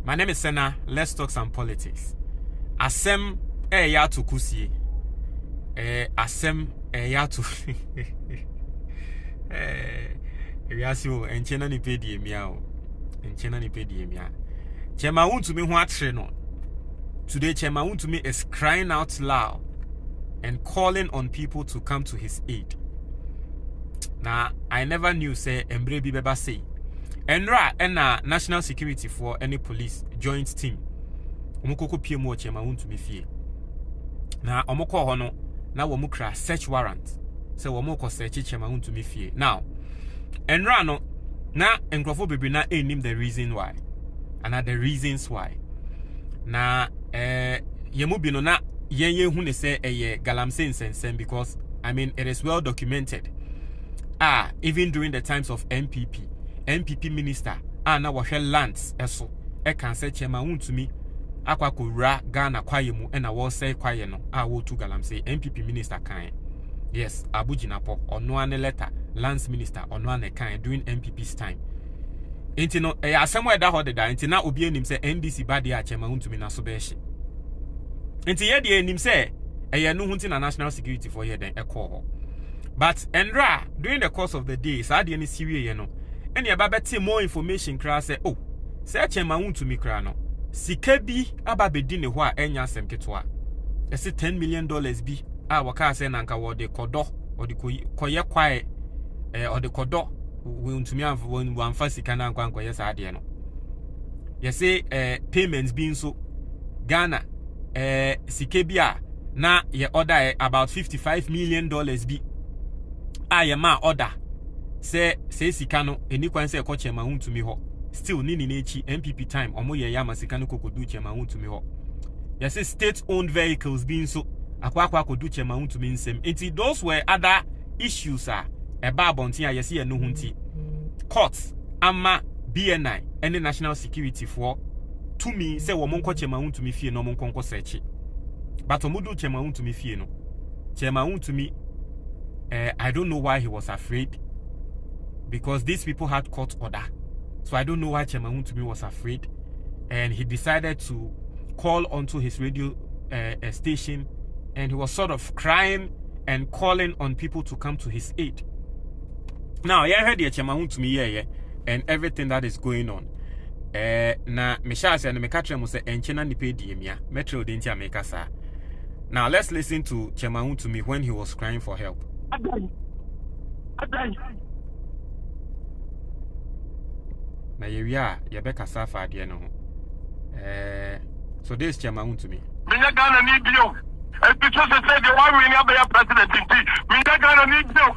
My name is Senna. Let's talk some politics. Asem ya to kusie. Asem ya to. Riasio enchena ni pedi miao. Enchena ni pedi mia. Chema Wontumi ho atre no. Today Chema Wontumi is crying out loud and calling on people to come to his aid. Now I never knew say embre bi beba say. Enra ena national security for any police joint team. Omukoko pie mu Chema Wontumi fie. Na omukọ ho no na wo mukra search warrant. Say wo mukọ search Chema Wontumi fie. Now enra no na enkrofo bebre na enim the reason why. And the reasons why. Na yemu bi no na yen hu ne say galamsey nsensem because I mean it is well documented. Even during the times of MPP minister, na wahwe lands eso e kan say Chema Wontumi akwakowura Ghana kwaye mu na wo say kwaye no wo tu galamsey MPP minister kan. Yes, Abujinapo ono ane letter lands minister ono ane kan during MPP's time. Inti no asem da hode da inti na obi anim say NDC ba de a Chema Wontumi na so be hye. Inti ye de anim say no hunti na national security for here den e call ho. But Endra, during the course of the day, Sadi any Syria, you know, and you babette more information cry say, oh, say Chema Wontumi cry no. Sikebi ababedine wa enya semketwa. Ese $10 million bi waka say nanka wo de kodo or de koye kwae or de kodo Wontumi amfa sika na nkwa yes ade no. You say payments being so Ghana Sikebi na ye order about $55 million bi ma order say sika no eni kwan say ko Chema Wontumi ho still nini nechi MPP time omo ye ya masika no kokodu Chema Wontumi ho. You say state owned vehicles being so akwa kodu Chema Wontumi nsem. Enti those were other issues eba bontin a yesi no hunti courts ama BNI any national security for to me say wo monko Chema Wontumi fie no monko search but omudu Chema Wontumi fie no Chema Wontumi I don't know why he was afraid because these people had court order. So I don't know why Chema Wontumi was afraid, and he decided to call onto his radio station, and he was sort of crying and calling on people to come to his aid. Now, I heard the Chema Wontumi and everything that is going on. Na Misha and Mekatre must say enchena nipe diemia metro dintia mekasa. Now let's listen to Chema Wontumi when he was crying for help. Na yeria yebeka safa de no. So this Chema Wontumi. Minya Ghana need you. And people say the one we never be president in Minya Ghana need you.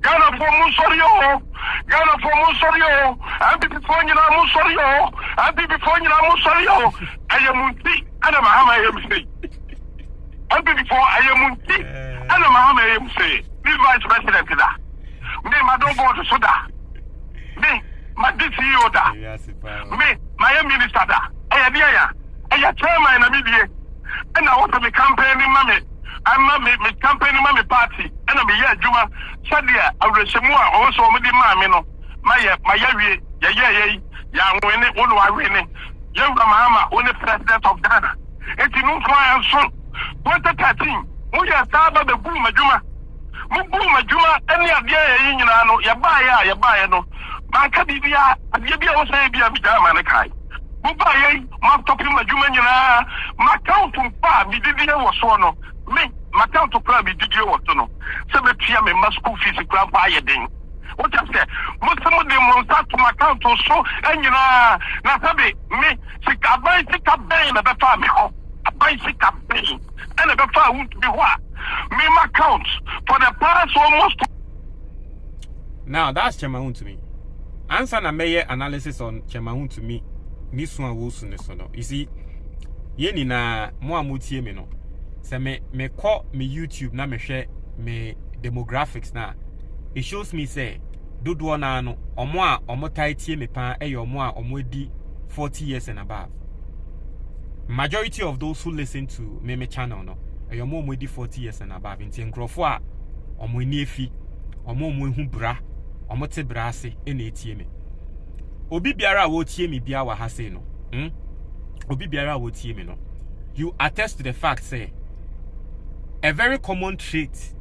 Ghana for Musorio. Ghana for Musorio. And people for you na Musorio. And people for you na Musorio. Ayamunti and Mahama MC. And people for Ayamunti and Mahama MC. This vice president da. Me madam board so da. Me my DCO da. Me my minister da. Aya chairman na media. And I want to be campaigning mommy. I'm me campaigning mommy party. And I'm here Juma. Sadia Awresemua also me di ma me no. My yawie ya win it one wa win it. Ibrahim Mahama only president of Ghana. It's no fly so 2013. We are start the boom Juma. Mubuma Juma any idea nyina no ya ba no manka bibia adie bia wo say bia bi da manekai buba ye ma topi ma Juma nyina ma count pa bi didi wo so no me ma count pa bi didi wo to no se be tua me ma school fees kra pa ye den what I say mo some de mo start to my count so nyina na sabe me sika ban na be fa me ho aban sika ban and be fa won't be what me my count for the past almost. Now that's Chema Wontumi. Answer na meye analysis on Chema Wontumi. Ni so awosu ne so no. You see, ye ni na mo amutie me no. Se me call me YouTube na me hwe me demographics na. It shows me say dodo na no omo a omo tie me pan omo a omo di 40 years and above. Majority of those who listen to me channel no your mom with 40 years and above in Tiengrofo a omo ni efi omo hu bra omo te bra ase e na etie me obi biara wo tie me bia wa ha se no obi biara wo tie me no, you attest to the fact say a very common trait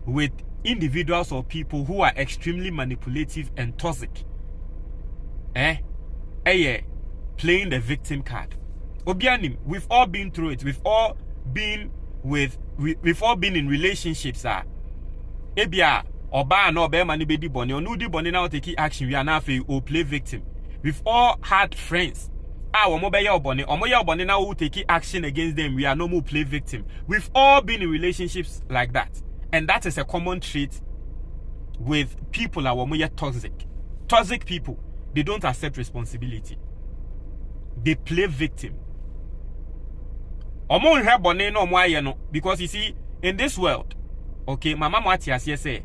with individuals or people who are extremely manipulative and toxic playing the victim card. Obianim, we've all been through it. We've all been in relationships. Ebia oba no be mani be di boni onu di boni now take action. We are now or play victim. We've all had friends. Omo be ya boni, omo ya boni now who take action against them. We are no more play victim. We've all been in relationships like that, and that is a common trait with people that are toxic. Toxic people, they don't accept responsibility. They play victim. Omo nhwe boni no omo aye no, because you see in this world, okay, mama Matias say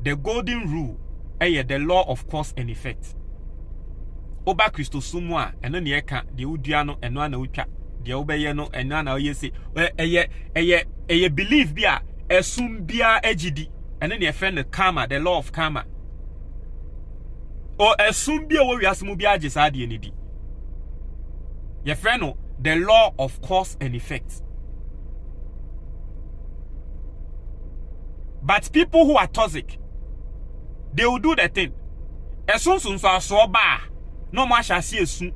the golden rule, the law of cause and effect. Oba Christo sumwa eno ne eka de udua no eno ana utwa de obeye no eno ana oye se eye belief bia esum bia agidi eno ne friend karma, the law of karma. O esum bia wo wiasemu bia agisa de ni di. Ye friend no the law of cause and effect. But people who are toxic, they will do the thing. Esun sun so ba no more shall see soon.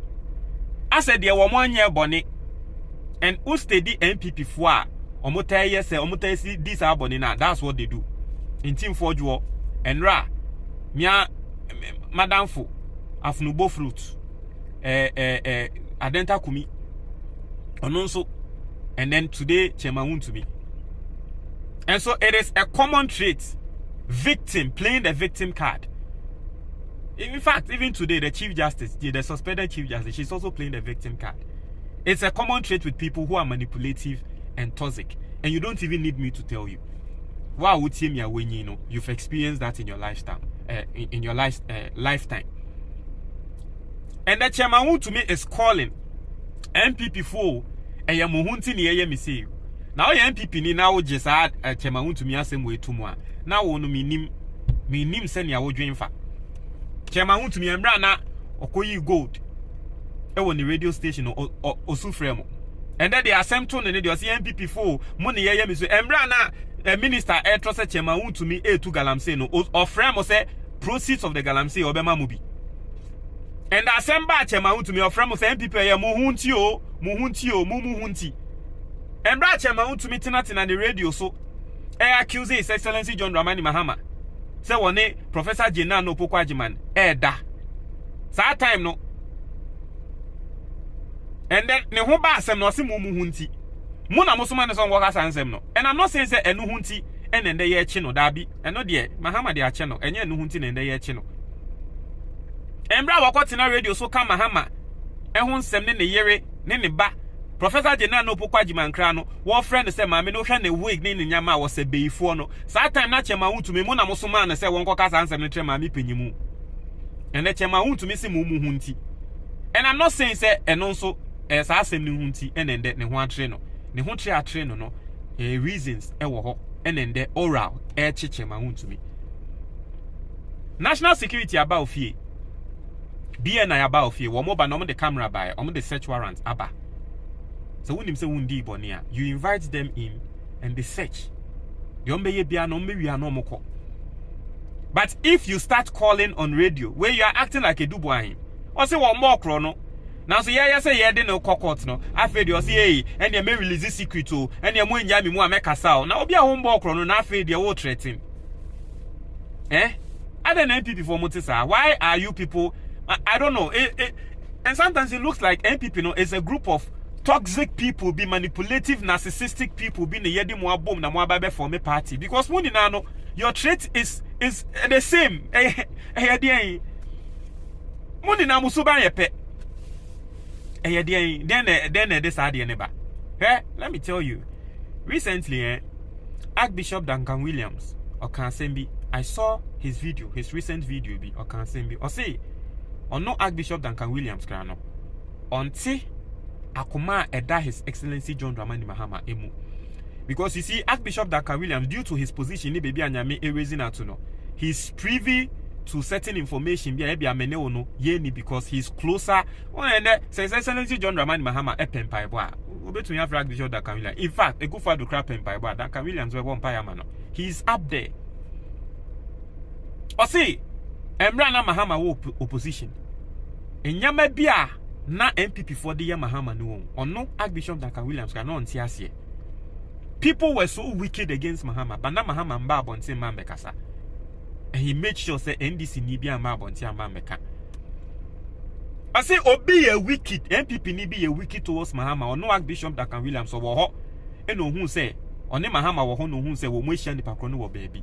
I said there were 1 year bonnet and who steady MPP for Omote yes, Omote see this are bonnet now. That's what they do. In team for you and ra mia Madam Fo Afnubo fruit Adenta Kumi Ononso, and then today Chema Wontumi. And so it is a common trait, victim, playing the victim card. In fact, even today, the Chief Justice, the suspended Chief Justice, she's also playing the victim card. It's a common trait with people who are manipulative and toxic. And you don't even need me to tell you. Wow, would see me when you know you've experienced that in your lifetime. Lifetime. And the Chairman Wontumi is calling MPP4 and Yamuhunti ni me say. Now your MPP ni now just add Chairman Wontumi asem way to more. Now onu minim send ya wo dwen fa. Chairman Wontumi embra na okoyi gold e won the radio station osufre mo. And then the assembly ne dey MPP4 mo ne ye me so embra na minister e trust Chairman Wontumi e2 galamsey no ofre mo say proceeds of the galamsey obema mo bi. And the assembly Chairman Wontumi ofre mo say MPP ye mo hunti o mu hunti. Embra Chairman Wontumi tina the radio so accuse His Excellency John Dramani Mahama. Say one Professor Jena no pokwa jiman da. Sa time no. And then ne ho ba asem no se mu hunti. Mu na musoma ne so work asem no. And I'm not saying say enu hunti and ende ye chi no da bi. Eno de Mahama de ache no. Enye enu hunti na ende ye chi no. Embra wakotina radio so ka Mahama. Ehun nsem ne yere ne ba. Professor Jena no pokwa jimankra no one friend say maame no hwe ne wig ne nyama wo se beifo no saa time na Chairman Wontumi mu na musoma na say won koka san sem ne tre maame panyimu ene Chairman Wontumi se mu hunti. And I'm not saying say eno so saa sem ne hunti enende ne ho atre no ne ho tre atre no reasons e wo ho enende oral Chairman Wontumi. National security about ofie BNI about ofie wo mo ba no mo the camera by o mo the search warrant aba. So when him say wundi bonia, you invite them in and they search. But if you start calling on radio where you are acting like a dubois, or say one more chrono. Now say yeah say yeah no cockot no. I fed you say hey and you may release this secret to and you mo nyami mo make asao. Now be a home ball chrono na fed you all threatening. I don't know MPP for Motisa. Why are you people I don't know. And sometimes it looks like MPP no is a group of toxic people, be manipulative, narcissistic people, be the yedi mo abom na mo ababe for me party. Because when you know your trait is the same. Money na musuba yepe. Then this idea neba. Let me tell you. Recently, Archbishop Duncan Williams Okansembi, I saw his video, his recent video be Okansembi. Or say, on no Archbishop Duncan Williams krano. Onti Akuma eda His Excellency John Dramani Mahama emu. Because you see, Archbishop Duncan Williams, due to his position, baby anyame raising out no, he's privy to certain information be a mene no yeni because he's closer. And says Excellency John Dramani Mahama epen paiboa. Obetu ya frag bishop that Camilla. In fact, a good father crap pen paiboa that Camillians were one piamano. He's up there. Or see, Emrana Mahama wo opposition. Enyama bia na MPP for the Mahama no or no Archbishop Duncan Williams can on TSA. People were so wicked against Mahama, but na Mahama mba bonte mambekasa. And he made sure say NDC ni bia mba bonte mambeka. I say obi a wicked MPP ni be a wicked towards Mahama or no Archbishop Duncan Williams or wo eno hu say on Mahama wo no hu say wo mo hia ni pakro no wo baby.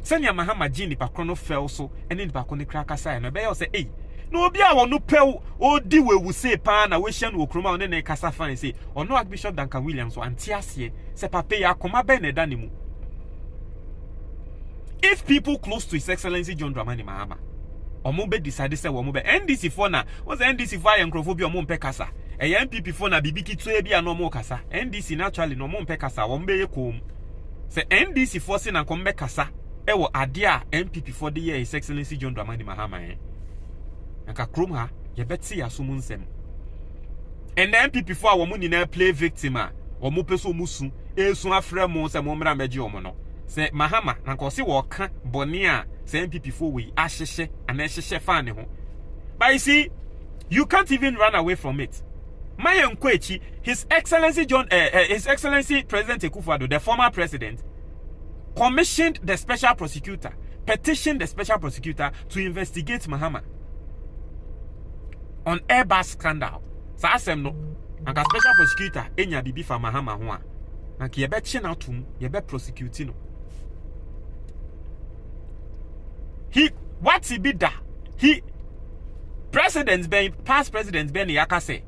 Senya Mahama ji ni pakro no fell so ene ni pakro ni kraka sai no be yo say eh no obi a wonu pew odi wewu say pa na we hia no kroma one na kasa fan say ono Archbishop Duncan Williams so antiase se papa ya koma be na danimu. If people close to His Excellency John Dramani Mahama omo be decide say wo mo be NDC for na was NDC for yankrofo bi omo mpe kasa e MPP for na bibi kitu e bia no mo kasa NDC naturally no mo mpe kasa wo mbe yekom se NDC for se na ko mbe kasa e wo ade a MPP for the year His Excellency John Dramani Mahama nka krom ha ye beti ya so mu nsem and the MPP for wo mu ni na play victim a wo mu peso musu esu afra mu se mo mra meje omo no se Mahama na ko se wo ka boni a se MPP for we ahyehye ana hyehye fa ne ho. But you see, you can't even run away from it. Mayen Kwechi, His Excellency His Excellency President Akufo-Addo, the former president, commissioned the special prosecutor, petitioned the special prosecutor to investigate Mahama on Airbus scandal. So asem no, anka special prosecutor enya bibi fa Mahama ho a, na ke yebe chi na tum, yebe prosecute no. What he be da? Past presidents Ben Yaka say,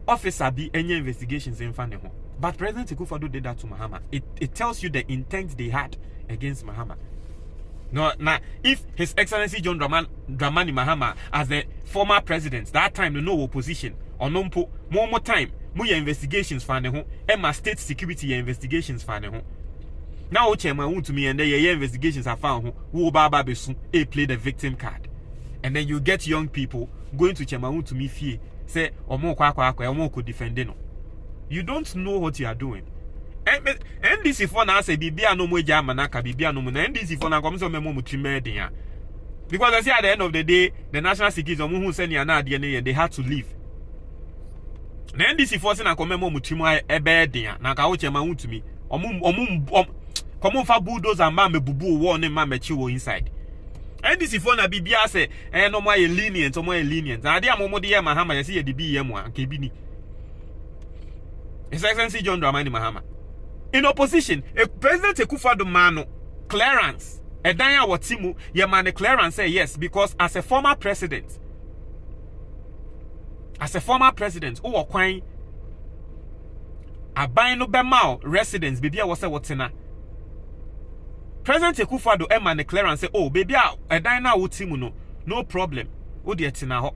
officer be any investigations in Fane ho. But President Akufo-Addo did that to Mahama. It tells you the intent they had against Mahama. No, now if His Excellency John Dramani Mahama as the former president, that time no opposition or no more time, more investigations Fane ho, Emma state security investigations Fane ho. Now Chairman Wontumi and the investigations are found who Baba Besu play the victim card. And then you get young people going to Chairman Wontumi fee say omo kwa omo could defend no. You don't know what you are doing. NDC for na say bibia no mo jama na ka bibia no mo na NDC for na kom so memo mutrimeden ya. Because I say at the end of the day the national security omo hu say na ade ne they had to leave. Na NDC for say na kom memo mutrimu ebe den ya na ka wo Chairman Wontumi Come for bulldozer and man me bubu one and man me chiwo inside. And this if na bibia say no more lenient or more lenient. And dia momo de Mahama you see the BM one kebini. His Excellency John Dramani Mahama. In opposition, a President Akufo-Addo mano clearance. A danya watimu ye man clearance say yes because as a former president. Who are kwine aban no bemao residents bibia was say watina. President Akufo-Addo Emma clearance say, oh, baby, a dina wotimu no problem. O de tina ho.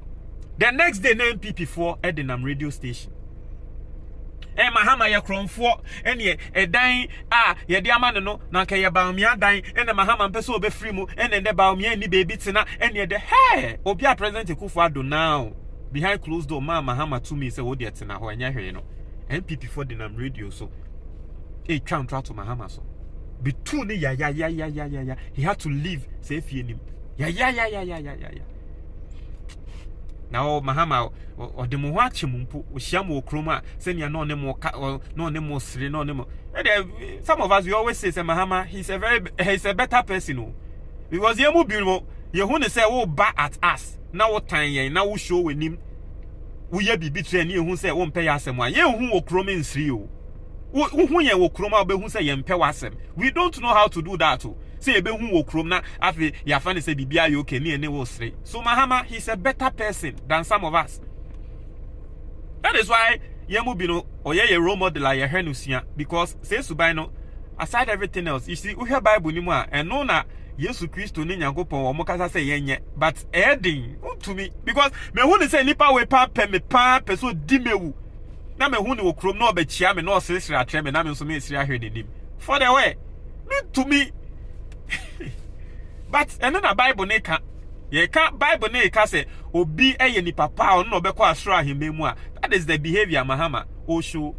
The next day, na MPP4 Edinam radio station. Mahama ya kronfo, ene a dine, ye diamano no, na ka ya baumia dine, and the Mahama peso be free mu, and the baumia ni baby tina, and ye the hey, Obia President Akufo-Addo now. Behind closed door, Mahama to me say, oh, de tina ho, and ya no. MPP4 Edinam radio so. Counter to Mahama so. Between ya. He had to leave safe him. Ya. Now Mahama or the Mohachi Mumpu, Shamu Kroma, send ya no nemo, sri, no nemo. Some of us we always say Mahama, he's a better person. Because Yamu Bilmo, you want to say, oh, back at us. Now what time ye now we show with him. We be betraying you who say won't pay us some. You who will chrome in you. We don't know how to do that too. Say be who will chrome na afi ya fan say bibia you okay ne wo sre. So Mahama, he's a better person than some of us. That is why yemu bi no oye role model like Henusia because say subai no aside everything else you see we hear Bible ni mu a eno na Yesu Kristo ne Nyankopon omo kasa say yenye but edin to me because me hu ni say nipa we pa pe so di mewu. Na me hu ni okrom na obechia me na osesira atre me na me so me esira hwe dedim for the way me to me But another Bible neka. Ye can't Bible neka say obi eye ni papa or no beko asra himemua. That is the behavior Mahama Osho.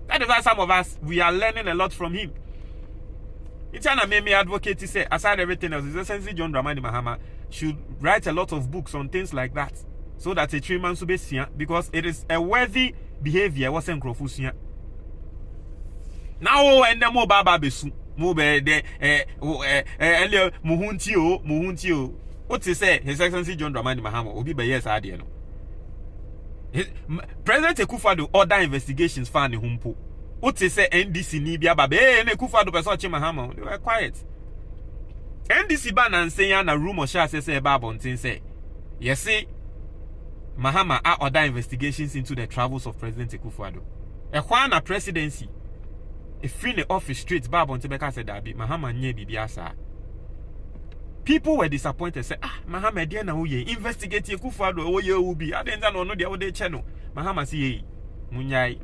That is why some of us we are learning a lot from him. It's an me advocate to say aside everything else, is essentially John Dramani Mahama should write a lot of books on things like that. So that a 3 months to be seen, because it is a worthy behavior wasn't crofusia. Now and the more baba besu. Mube de muhuntio. What to say? His Excellency John Dramani Mahama will be by yes idea. President Akufo-Addo order investigations found in Humpo. What to say? NDC Nibia Babe and Akufo-Addo Pesochi Mahama. They were quiet. NDC ban and saying na rumor shall say Babon say. Yes, see, Mahama are order investigations into the travels of President Akufo-Addo. A Juana presidency. If in the office streets, Babon Tebeka said that Mahama nye bibiasa. People were disappointed. Say, Mahama dear na uye investigate Akufo-Addo oye ubi. I didn't know the other channel. Mahama si munyai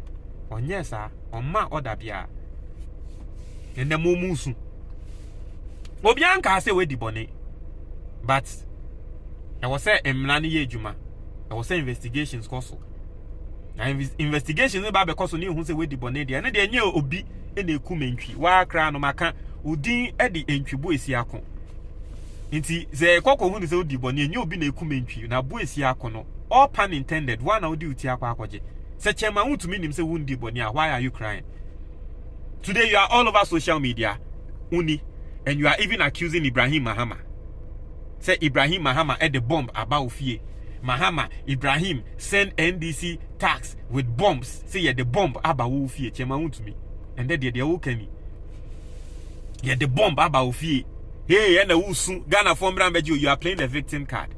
onyesa oma odabia. And the mumusu. Obianka say we di bone. But I was say emlani ye juma. I was say investigations koso. Na investigations ba because oni hu say we di bone dia. Na dia nye obi e na eku mentwi. Wa kra no maka udin e di entwibo esi akon. Nti ze kokko hu ni say odi bone nye obi na eku mentwi na bo esi akon no. All pun intended. One odi uti akwa akwaje. Se chema Wontumi nim say wundi bone a why are you crying? Today you are all over social media. Uni. And you are even accusing Ibrahim Mahama. Say Ibrahim Mahama had the bomb about Ofie. Mahama, Ibrahim send NDC tax with bombs. Say yeah, the bomb about Ofie. Chema Wontumi. And then they okay. Yeah, the bomb about Ofie. Hey, and the Usu Ghana from Rambeju, you are playing the victim card.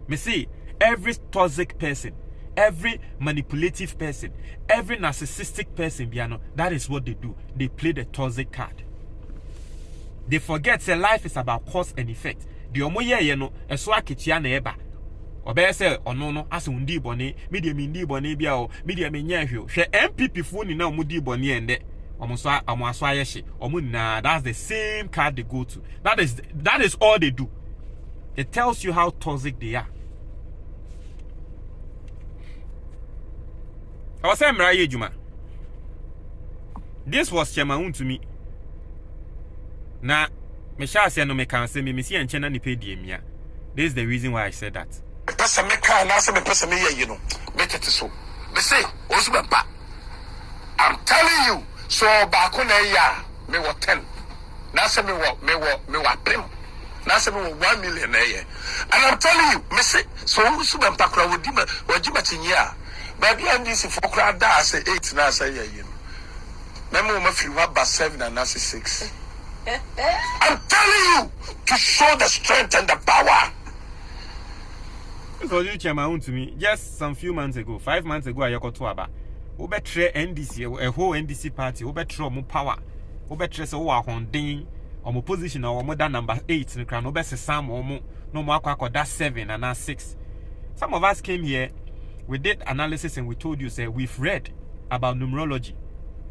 Me say every toxic person, every manipulative person, every narcissistic person, Biano, that is what they do. They play the toxic card. They forget that life is about cause and effect. The omoye yeno eso akitia na eba. Obe say ono no ase undi bone, media mindi bone bia o, media menya hwe. Hwe MPP fu ni na omudi bone ende. Omo aso ayehye. Omo na that's the same card they go to. That is all they do. It tells you how toxic they are. I was saying Mraye Juma. This was Chairman Wontumi. Na me sha say no me kan say me see enche na ni pay die mia. This is the reason why I said that. Person me kan na say me person me ye no. Betete so. Me say osu be ba. I'm telling you, so ba ko na ya me wo 10. Na say me wo prim. Na say me wo 1 million na ye. And I'm telling you, me say so osu be ba kra wo di ma chinya. Ba bia ndisi for kra da say 8 na say ye you. Me mo ma fi wa ba 7 and na say 6. I'm telling you to show the strength and the power. So you Chairman Wontumi, just some few months ago, 5 months ago, I got to Aba. Obetre NDC, a whole NDC party, Obetre more power. Obetre so wa honding, or more position or more than number 8 in the crown, Obese Sam or more, no more that 7 and now 6. Some of us came here, we did analysis and we told you, say, we've read about numerology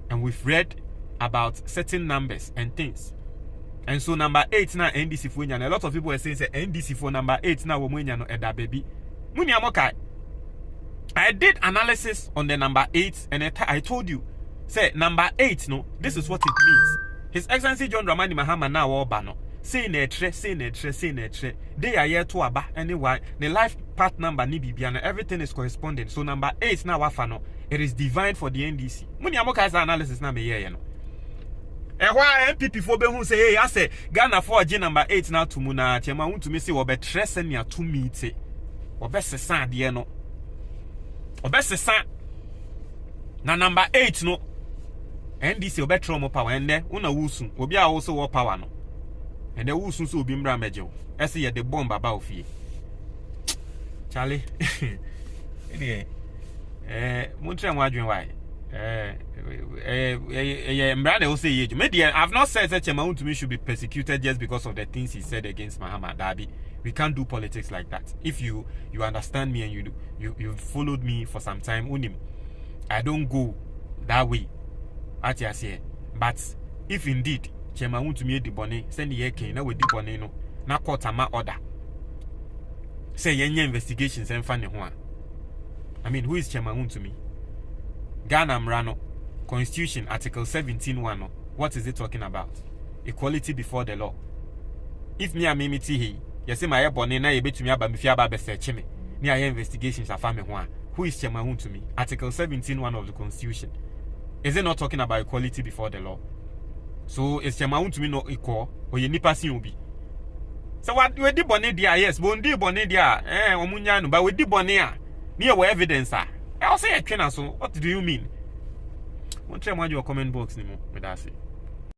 and we've read about certain numbers and things. And so number 8 now NDC for a lot of people are saying say NDC for number 8 now women no eda baby. Muni amokai. I did analysis on the number 8 and I told you say number 8 no this is what it means. His Excellency John Dramani Mahama now oba no say na tre they are here to aba anyway the life path number ni bibia no everything is corresponding. So number 8 now wafa no it is divine for the NDC. Muni amokai analysis na me here no. And why MPP for be who say hey I say Ghana for G number 8 now to muna Chairman Wontumi say obe tresen ya to meet obe sesan de no obe sesan na number 8 no NDC obe tro power ende una wusu obi a wo so wo power no ende wusu so obi mra meje ese ye the bomb aba ofie Charlie montre mo adwen why I've not said that Chairman Wontumi should be persecuted just because of the things he said against Mahama Dabi. We can't do politics like that. If you understand me and you followed me for some time, Unim, I don't go that way. At your say, but if indeed Chairman Wontumi di bone, send the eke, now with the bone no. na court ama order say yenye investigations and funny ho. I mean, who is Chairman Wontumi? Ghana Mrano Constitution Article 17(1). What is it talking about? Equality before the law. If me and me he, you say my bonnet na yebe to me aba me fi aba be search me. Ni aye investigations afa me ho. Who is Chairman Wontumi? Article 17(1) of the Constitution. Is it not talking about equality before the law? So is Chairman Wontumi not equal or ye nipa sin obi? So what we di bonnet dia? Yes, but di bonnet dia omunya no, but we di bonnet a near evidence ah. I'll say a so what do you mean? Won't tell me your comment box anymore with that.